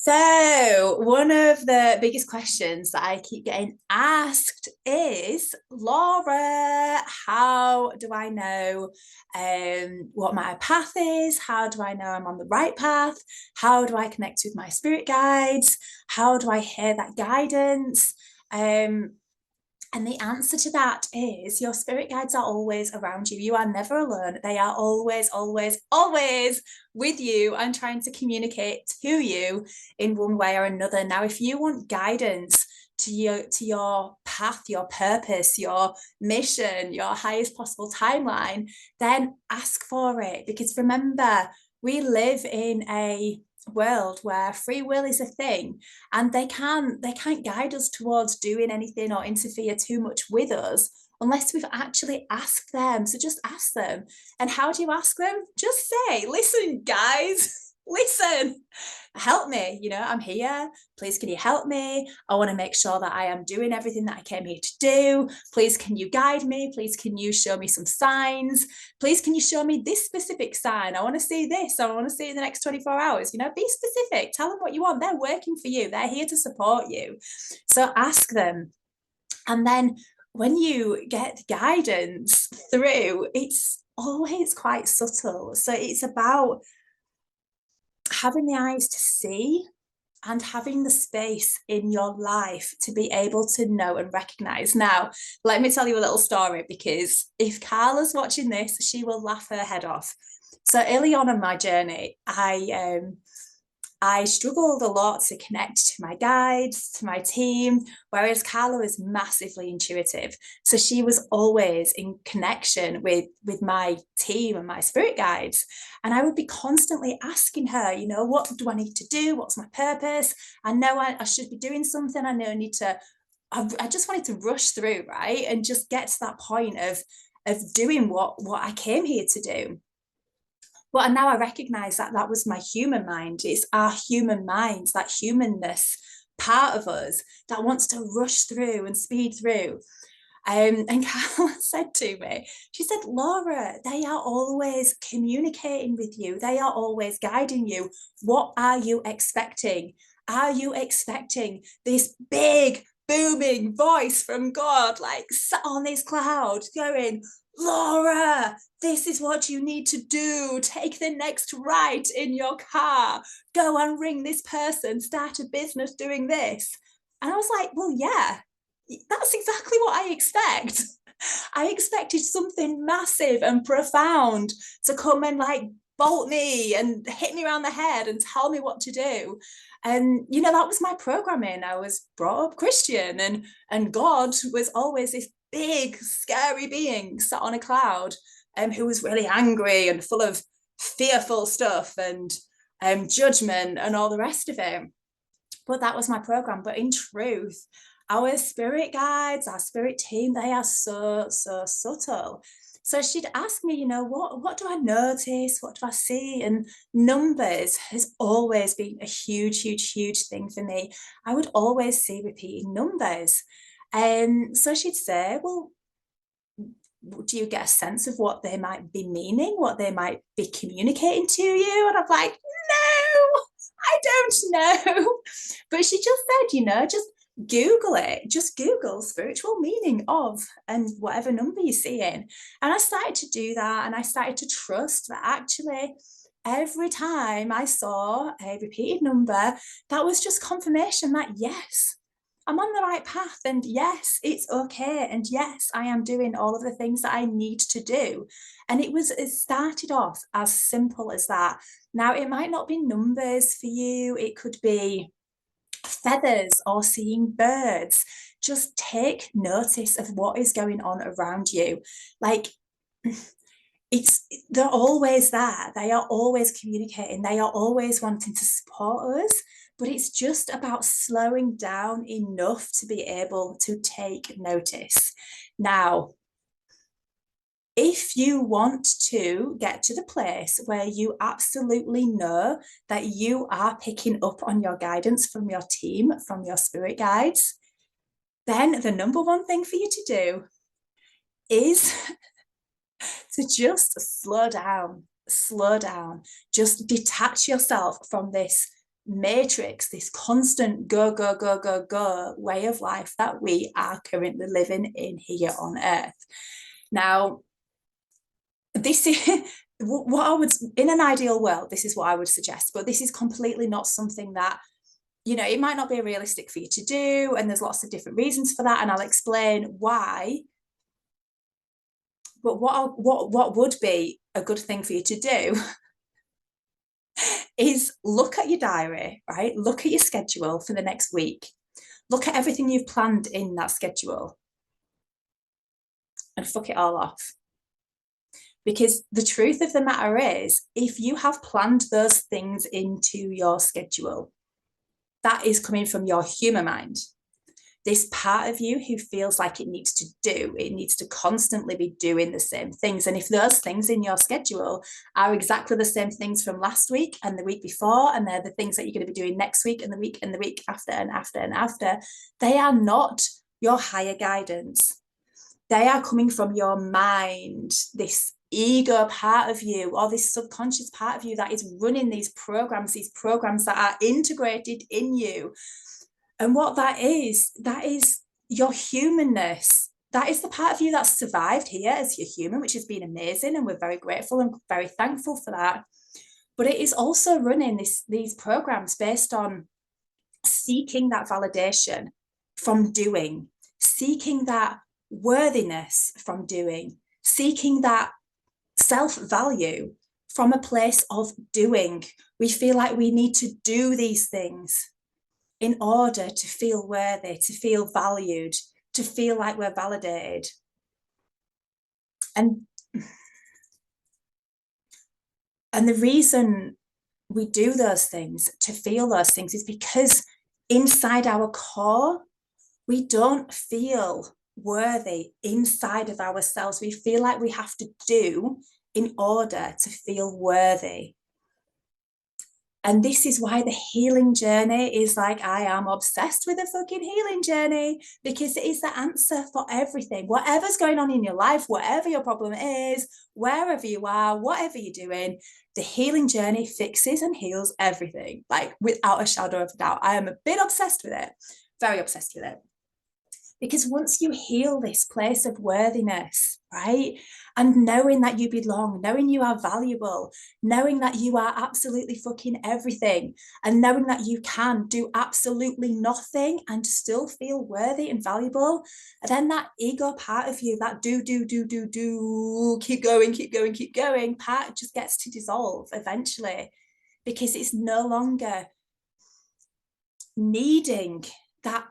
So, one of the biggest questions that I keep getting asked is, Laura, how do I know what my path is? How do I know I'm on the right path? How do I connect with my spirit guides? How do I hear that guidance? And the answer to that is your spirit guides are always around you. You are never alone. They are always, always, always with you and trying to communicate to you in one way or another. Now, if you want guidance to your path, your purpose, your mission, your highest possible timeline, then ask for it. Because remember, we live in a world where free will is a thing, and they can't guide us towards doing anything or interfere too much with us unless we've actually asked them. So just ask them. And how do you ask them? Just say, listen, guys, listen, help me, I'm here. Please, can you help me? I want to make sure that I am doing everything that I came here to do. Please, can you guide me? Please, can you show me some signs? Please, can you show me this specific sign? I want to see this. I want to see it in the next 24 hours. Be specific. Tell them what you want. They're working for you. They're here to support you. So ask them. And then when you get guidance through, it's always quite subtle. So it's about having the eyes to see and having the space in your life to be able to know and recognize. Now, let me tell you a little story, because if Carla's watching this, she will laugh her head off. So early on in my journey, I struggled a lot to connect to my guides, to my team, whereas Carla was massively intuitive. So she was always in connection with my team and my spirit guides. And I would be constantly asking her, what do I need to do? What's my purpose? I know I should be doing something. I know I need to, I just wanted to rush through, right? And just get to that point of doing what I came here to do. But now I recognize that that was my human mind. It's our human minds, that humanness part of us that wants to rush through and speed through. And Carla said to me, she said, Laura, they are always communicating with you. They are always guiding you. What are you expecting? Are you expecting this big, booming voice from God, like sat on this cloud going, Laura, this is what you need to do. Take the next right in your car. Go and ring this person, start a business doing this. And I was like, well, yeah, that's exactly what I expect. I expected something massive and profound to come and like bolt me and hit me around the head and tell me what to do. And that was my programming. I was brought up Christian, and God was always this big, scary being sat on a cloud, who was really angry and full of fearful stuff and judgment and all the rest of it. But that was my program. But in truth, our spirit guides, our spirit team, they are so, so subtle. So she'd ask me, what do I notice? What do I see? And numbers has always been a huge, huge, huge thing for me. I would always see repeating numbers. So she'd say, well, do you get a sense of what they might be meaning, what they might be communicating to you? And I'm like, no, I don't know. But she just said, just Google it. Just Google spiritual meaning of and whatever number you're seeing. And I started to do that, and I started to trust that actually every time I saw a repeated number, that was just confirmation that yes, I'm on the right path, and yes, it's okay, and yes, I am doing all of the things that I need to do. And it started off as simple as that. Now, it might not be numbers for you, it could be feathers or seeing birds. Just take notice of what is going on around you. Like, they're always there. They are always communicating. They are always wanting to support us. But it's just about slowing down enough to be able to take notice. Now, if you want to get to the place where you absolutely know that you are picking up on your guidance from your team, from your spirit guides, then the number one thing for you to do is to just slow down, just detach yourself from this matrix, this constant go, go, go, go, go way of life that we are currently living in here on earth. Now, this is what I would, in an ideal world, this is what I would suggest, but this is completely not something that, you know, it might not be realistic for you to do, and there's lots of different reasons for that, and I'll explain why. But what would be a good thing for you to do is look at your diary, right? Look at your schedule for the next week. Look at everything you've planned in that schedule and fuck it all off. Because the truth of the matter is, if you have planned those things into your schedule, that is coming from your human mind. This part of you who feels like it needs to constantly be doing the same things. And if those things in your schedule are exactly the same things from last week and the week before, and they're the things that you're going to be doing next week and the week after and after and after, they are not your higher guidance. They are coming from your mind, this ego part of you, or this subconscious part of you that is running these programs that are integrated in you. And what that is your humanness. That is the part of you that's survived here as your human, which has been amazing. And we're very grateful and very thankful for that. But it is also running these programs based on seeking that validation from doing, seeking that worthiness from doing, seeking that self-value from a place of doing. We feel like we need to do these things in order to feel worthy, to feel valued, to feel like we're validated. And the reason we do those things, to feel those things, is because inside our core, we don't feel worthy inside of ourselves. We feel like we have to do in order to feel worthy. And this is why the healing journey is like, I am obsessed with a fucking healing journey, because it is the answer for everything. Whatever's going on in your life, whatever your problem is, wherever you are, whatever you're doing, the healing journey fixes and heals everything, like without a shadow of a doubt. I am a bit obsessed with it, very obsessed with it. Because once you heal this place of worthiness, right, and knowing that you belong, knowing you are valuable, knowing that you are absolutely fucking everything, and knowing that you can do absolutely nothing and still feel worthy and valuable, and then that ego part of you, that do, keep going part just gets to dissolve eventually, because it's no longer needing that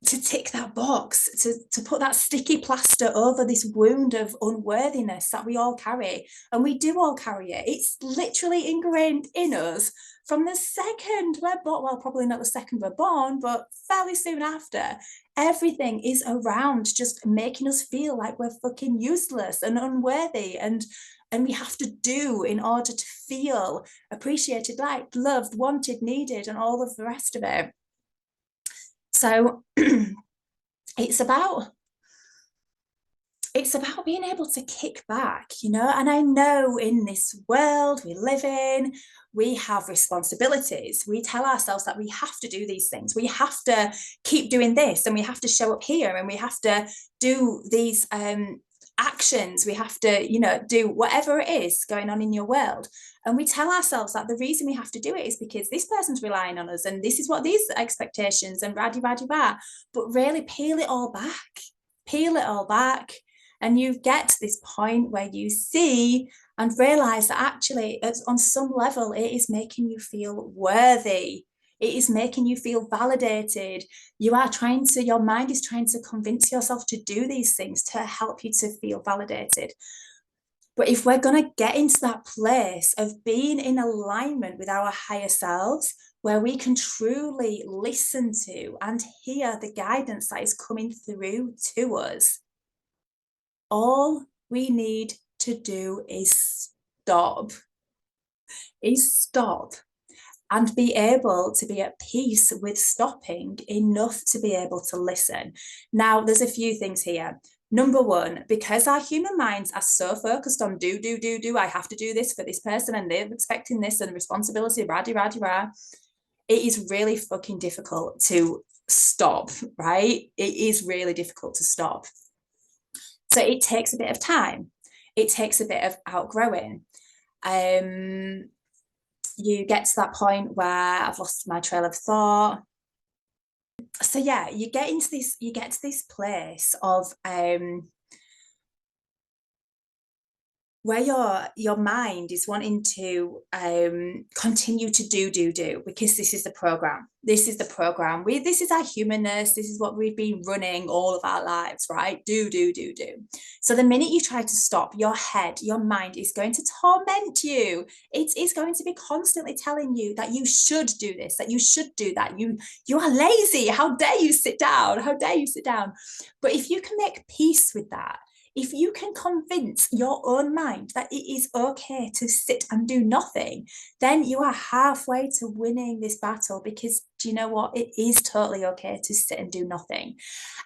to tick that box, to put that sticky plaster over this wound of unworthiness that we all carry. And we do all carry it. It's literally ingrained in us from the second we're born. Well, probably not the second we're born, but fairly soon after. Everything is around just making us feel like we're fucking useless and unworthy, and we have to do in order to feel appreciated, liked, loved, wanted, needed, and all of the rest of it. So it's about being able to kick back, you know. And I know in this world we live in, we have responsibilities. We tell ourselves that we have to do these things. We have to keep doing this, and we have to show up here, and we have to do these actions. We have to, you know, do whatever it is going on in your world. And we tell ourselves that the reason we have to do it is because this person's relying on us, and this is what these expectations and rah. But really peel it all back, and you get to this point where you see and realize that actually on some level it is making you feel worthy. It is making you feel validated. Your mind is trying to convince yourself to do these things to help you to feel validated. But if we're going to get into that place of being in alignment with our higher selves, where we can truly listen to and hear the guidance that is coming through to us, all we need to do is stop and be able to be at peace with stopping enough to be able to listen. Now, there's a few things here. Number one, because our human minds are so focused on do, I have to do this for this person, and they're expecting this, and responsibility, rah. it is really fucking difficult to stop, right? It is really difficult to stop. So it takes a bit of time. It takes a bit of outgrowing. Um, you get to that point where I've lost my trail of thought. So yeah, you get to this place of where your mind is wanting to continue to do because this is the program this is our humanness, this is what we've been running all of our lives, right? Do. So the minute you try to stop, your mind is going to torment you. It is going to be constantly telling you that you should do this, that you should do that, you are lazy, how dare you sit down, how dare you sit down. But if you can make peace with that, if you can convince your own mind that it is okay to sit and do nothing, then you are halfway to winning this battle. Because do you know what? It is totally okay to sit and do nothing.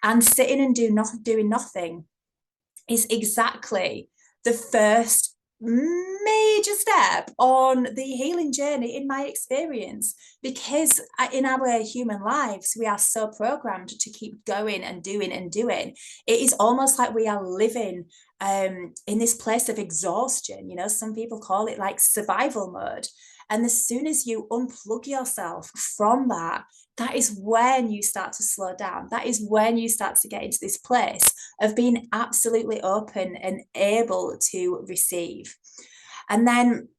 And sitting and doing nothing is exactly the first major step on the healing journey in my experience, because in our human lives we are so programmed to keep going and doing and doing. It is almost like we are living in this place of exhaustion. Some people call it like survival mode. And as soon as you unplug yourself from that, that is when you start to slow down. That is when you start to get into this place of being absolutely open and able to receive. And then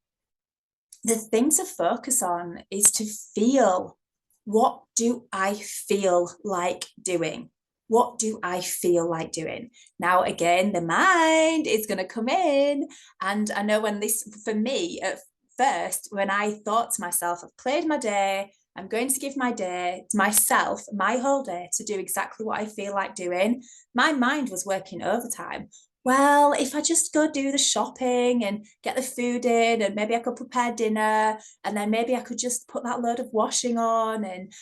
the thing to focus on is to feel, what do I feel like doing? What do I feel like doing? Now, again, the mind is going to come in. And I know for me, at first, when I thought to myself, I've cleared my day, I'm going to give my day to myself, my whole day, to do exactly what I feel like doing, my mind was working overtime. Well, if I just go do the shopping and get the food in, and maybe I could prepare dinner, and then maybe I could just put that load of washing on, and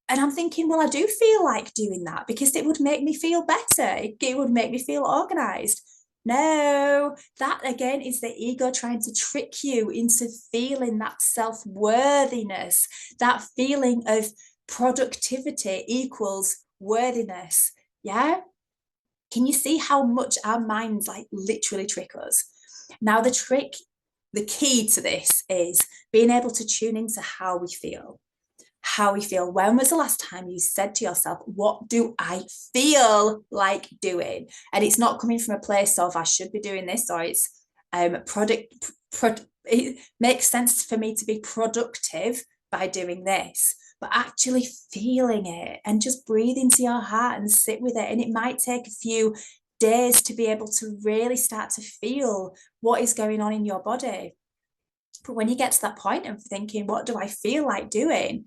I'm thinking, well, I do feel like doing that because it would make me feel better. It would make me feel organized. No, that again is the ego trying to trick you into feeling that self-worthiness, that feeling of productivity equals worthiness. Yeah. Can you see how much our minds like literally trick us? Now, the key to this is being able to tune into how we feel. How we feel. When was the last time you said to yourself, what do I feel like doing? And it's not coming from a place of I should be doing this, or it's it makes sense for me to be productive by doing this, but actually feeling it and just breathe into your heart and sit with it. And it might take a few days to be able to really start to feel what is going on in your body. But when you get to that point of thinking, what do I feel like doing?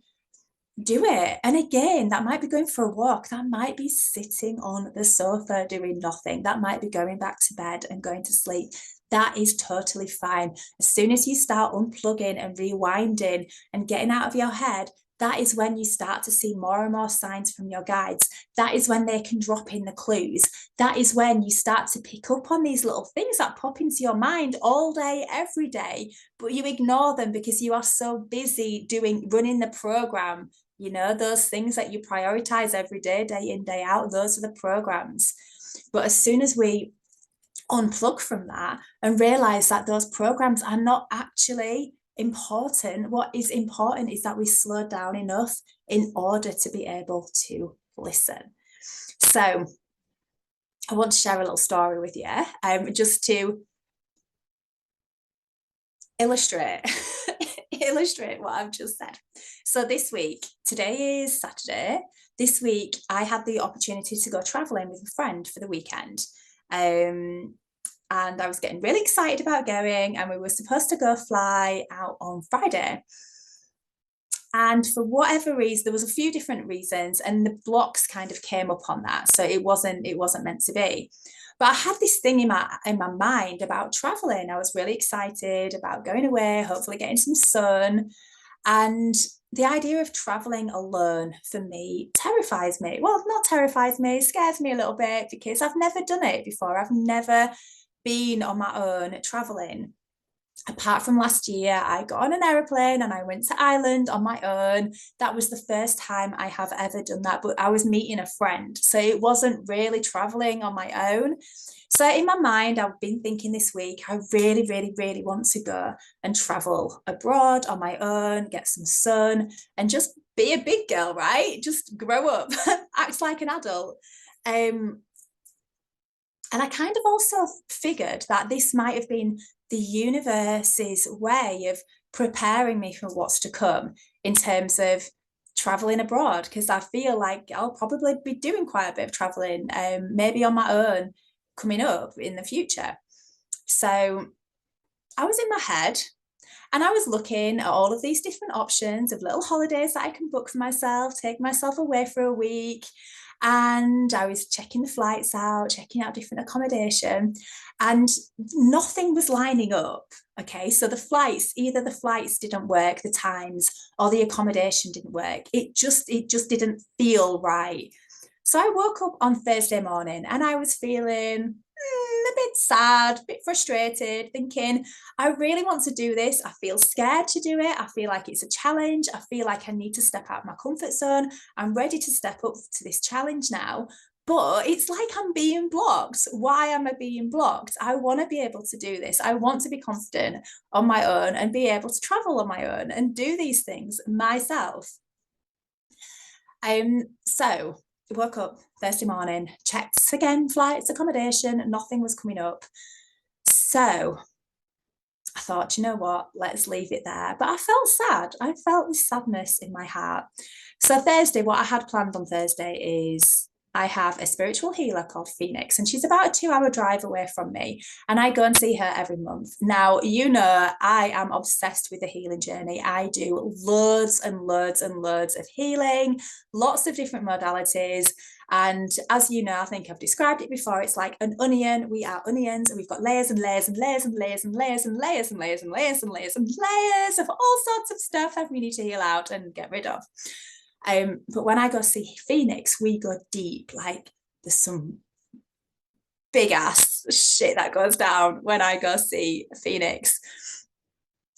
Do it. And again, that might be going for a walk, that might be sitting on the sofa doing nothing, that might be going back to bed and going to sleep. That is totally fine. As soon as you start unplugging and rewinding and getting out of your head, that is when you start to see more and more signs from your guides. That is when they can drop in the clues. That is when you start to pick up on these little things that pop into your mind all day, every day, but you ignore them because you are so busy running the program. Those things that you prioritize every day, day in, day out, those are the programs. But as soon as we unplug from that and realize that those programs are not actually important, what is important is that we slow down enough in order to be able to listen. So I want to share a little story with you, just to illustrate illustrate what I've just said. So this week, today is Saturday, this week I had the opportunity to go traveling with a friend for the weekend. And I was getting really excited about going, and we were supposed to go fly out on Friday. And for whatever reason, there was a few different reasons, and the blocks kind of came up on that. So it wasn't meant to be. But I had this thing in my mind about traveling. I was really excited about going away, hopefully getting some sun. And the idea of traveling alone for me terrifies me. Well, not terrifies me, scares me a little bit because I've never done it before. I've never been on my own traveling. apart from last year, I got on an aeroplane and I went to Ireland on my own. That was the first time I have ever done that, but I was meeting a friend. So it wasn't really traveling on my own. So in my mind, I've been thinking this week, I really, really, really want to go and travel abroad on my own, get some sun, and just be a big girl, right? Just grow up, act like an adult. Um, and I kind of also figured that this might have been the universe's way of preparing me for what's to come in terms of traveling abroad, because I feel like I'll probably be doing quite a bit of traveling, maybe on my own coming up in the future. So I was in my head and I was looking at all of these different options of little holidays that I can book for myself, take myself away for a week. And I was checking the flights out, checking out different accommodation, and nothing was lining up. Okay, so either the flights didn't work, the times, or the accommodation didn't work. It just didn't feel right. So I woke up on Thursday morning and I was feeling a bit sad, a bit frustrated, thinking, I really want to do this. I feel scared to do it. I feel like it's a challenge. I feel like I need to step out of my comfort zone. I'm ready to step up to this challenge now. But it's like I'm being blocked. Why am I being blocked? I want to be able to do this. I want to be confident on my own and be able to travel on my own and do these things myself. So woke up Thursday morning, checked again, flights, accommodation, nothing was coming up. So I thought, you know what, let's leave it there. But I felt sad. I felt this sadness in my heart. So Thursday, what I had planned on Thursday is I have a spiritual healer called Phoenix, and she's about a 2 hour drive away from me. And I go and see her every month. Now, you know, I am obsessed with the healing journey. I do loads and loads and loads of healing, lots of different modalities. And as you know, I think I've described it before, it's like an onion. We are onions and we've got layers and layers and layers and layers and layers and layers and layers and layers and layers and layers of all sorts of stuff that we need to heal out and get rid of. But when I go see Phoenix, we go deep. Like there's some big ass shit that goes down when I go see Phoenix.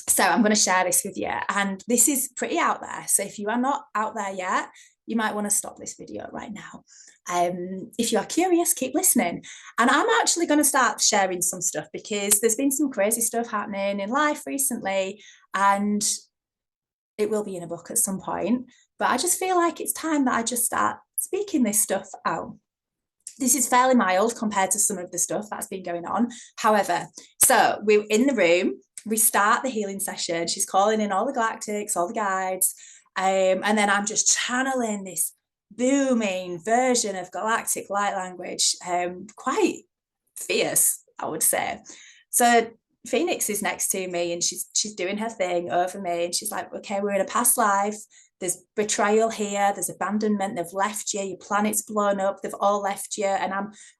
So I'm going to share this with you. And this is pretty out there. So if you are not out there yet, you might want to stop this video right now. If you are curious, keep listening. And I'm actually going to start sharing some stuff because there's been some crazy stuff happening in life recently, and it will be in a book at some point. But I just feel like it's time that I just start speaking this stuff out. This is fairly mild compared to some of the stuff that's been going on. However, so we're in the room, we start the healing session. She's calling in all the galactics, all the guides. And then I'm just channeling this booming version of galactic light language, quite fierce, I would say. So Phoenix is next to me and she's doing her thing over me. And she's like, okay, we're in a past life. There's betrayal here. There's abandonment. They've left you. Your planet's blown up. They've all left you. And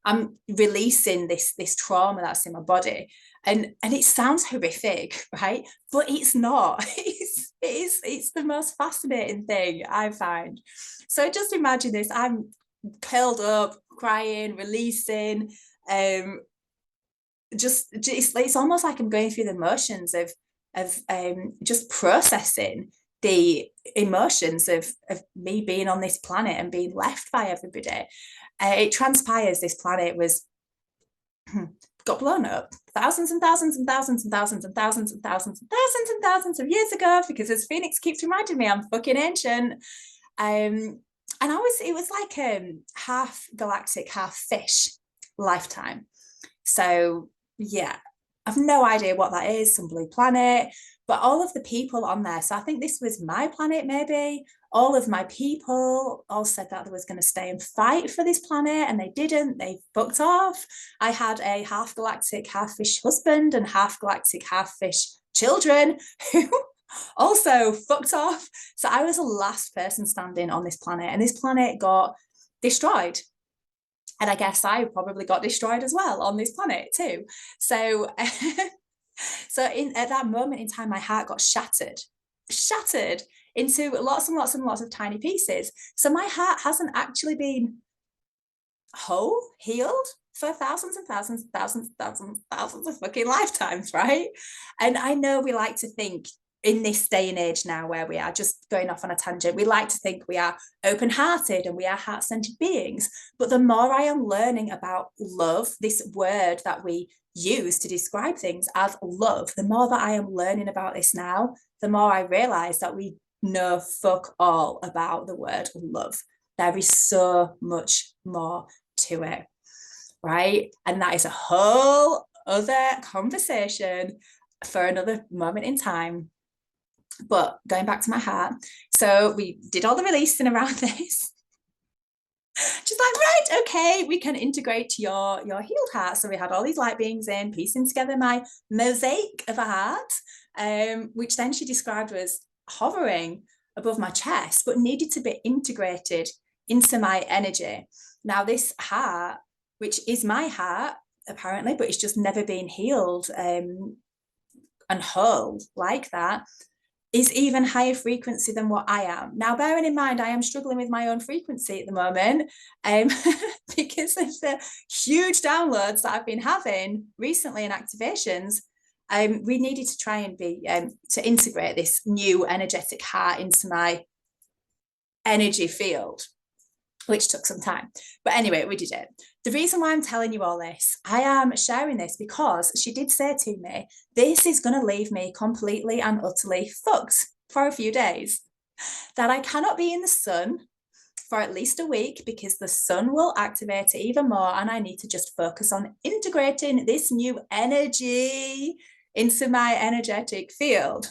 I'm releasing this trauma that's in my body. And it sounds horrific, right? But it's not. It's the most fascinating thing I find. So just imagine this. I'm curled up, crying, releasing. It's almost like I'm going through the motions of just processing the emotions of me being on this planet and being left by everybody. It transpires this planet was got blown up thousands and thousands and thousands and thousands and thousands and thousands and thousands and thousands of years ago, because as Phoenix keeps reminding me, I'm fucking ancient. And it was like half galactic, half fish lifetime. So yeah, I've no idea what that is, some blue planet, but all of the people on there. So I think this was my planet, maybe. All of my people all said that they was going to stay and fight for this planet, and they didn't. They fucked off. I had a half galactic, half fish husband and half galactic, half fish children who also fucked off. So I was the last person standing on this planet, and this planet got destroyed. And I guess I probably got destroyed as well on this planet too. So, at that moment in time, my heart got shattered into lots and lots and lots of tiny pieces. So my heart hasn't actually been whole, healed for thousands and thousands, thousands, thousands, thousands of fucking lifetimes, right? And I know we like to think in this day and age now where we are just going off on a tangent, we like to think we are open-hearted and we are heart-centered beings. But the more I am learning about love, this word that we use to describe things as love, the more that I am learning about this now, the more I realize that we know fuck all about the word love. There is so much more to it, right? And that is a whole other conversation for another moment in time. But going back to my heart, so we did all the releasing around this. Just like, right, okay, we can integrate your healed heart. So we had all these light beings in, piecing together my mosaic of a heart, which then she described as hovering above my chest, but needed to be integrated into my energy. Now, this heart, which is my heart, apparently, but it's just never been healed and whole like that, is even higher frequency than what I am. Now, bearing in mind, I am struggling with my own frequency at the moment because of the huge downloads that I've been having recently and activations. We needed to try and be to integrate this new energetic heart into my energy field, which took some time. But anyway, we did it. The reason why I'm telling you all this, I am sharing this because she did say to me, this is going to leave me completely and utterly fucked for a few days. That I cannot be in the sun for at least a week because the sun will activate it even more, and I need to just focus on integrating this new energy into my energetic field.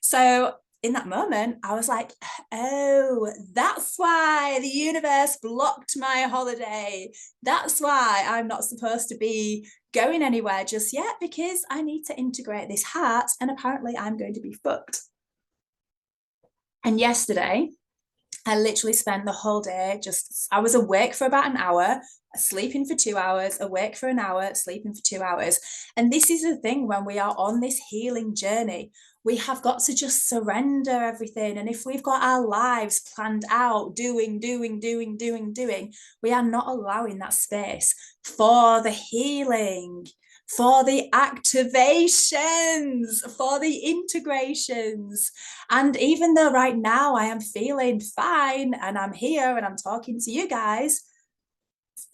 So in that moment, I was like, oh, that's why the universe blocked my holiday. That's why I'm not supposed to be going anywhere just yet, because I need to integrate this heart, and apparently I'm going to be fucked. And yesterday, I literally spent the whole day I was awake for about an hour, sleeping for 2 hours, awake for an hour, sleeping for 2 hours. And this is the thing, when we are on this healing journey, we have got to just surrender everything. And if we've got our lives planned out, doing, we are not allowing that space for the healing, for the activations, for the integrations. And even though right now I am feeling fine and I'm here and I'm talking to you guys,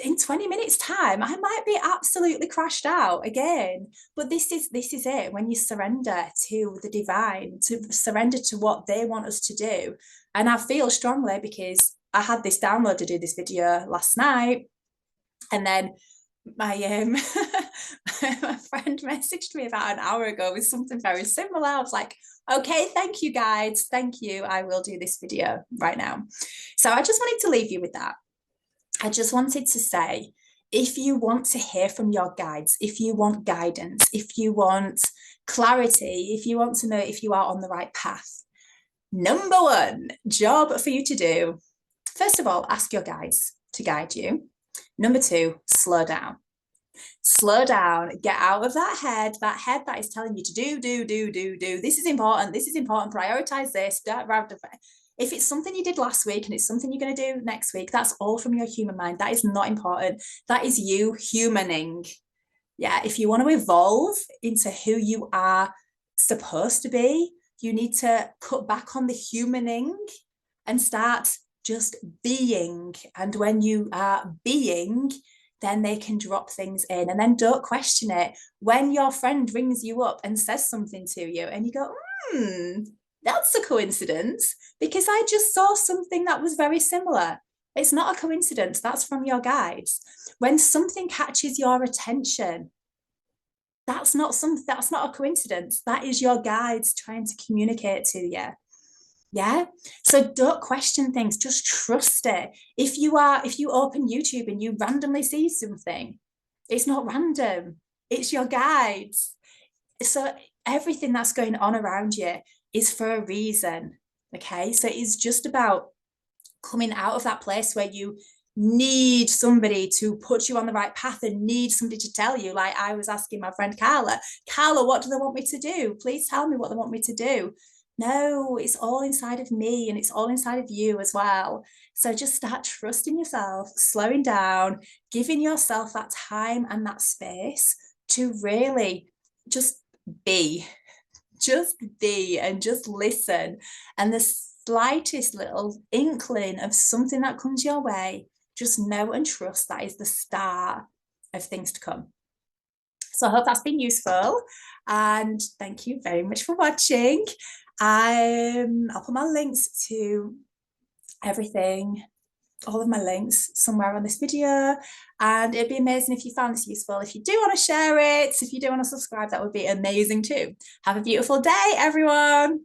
in 20 minutes time I might be absolutely crashed out again. But this is it, when you surrender to the divine, to surrender to what they want us to do. And I feel strongly, because I had this download to do this video last night, and then my my friend messaged me about an hour ago with something very similar. I was like, okay, thank you guys, thank you, I will do this video right now. So I just wanted to leave you with that. I just wanted to say, if you want to hear from your guides, if you want guidance, if you want clarity, if you want to know if you are on the right path, number one job for you to do, first of all, ask your guides to guide you. Number two, slow down. Slow down, get out of that head that is telling you to do. This is important, prioritize this. If it's something you did last week and it's something you're going to do next week, that's all from your human mind. That is not important. That is you humaning. Yeah, if you want to evolve into who you are supposed to be, you need to cut back on the humaning and start just being. And when you are being, then they can drop things in, and then don't question it. When your friend rings you up and says something to you and you go, that's a coincidence, because I just saw something that was very similar. It's not a coincidence. That's from your guides. When something catches your attention, that's not a coincidence. That is your guides trying to communicate to you. Yeah. So don't question things. Just trust it. If you open YouTube and you randomly see something, it's not random. It's your guides. So everything that's going on around you is for a reason. Okay. So it's just about coming out of that place where you need somebody to put you on the right path and need somebody to tell you. Like I was asking my friend Carla, what do they want me to do? Please tell me what they want me to do. No, it's all inside of me and it's all inside of you as well. So just start trusting yourself, slowing down, giving yourself that time and that space to really just be, just be and just listen. And the slightest little inkling of something that comes your way, just know and trust that is the start of things to come. So I hope that's been useful. And thank you very much for watching. I'll put my links to everything, all of my links somewhere on this video. And it'd be amazing if you found this useful. If you do want to share it, if you do want to subscribe, that would be amazing too. Have a beautiful day, everyone.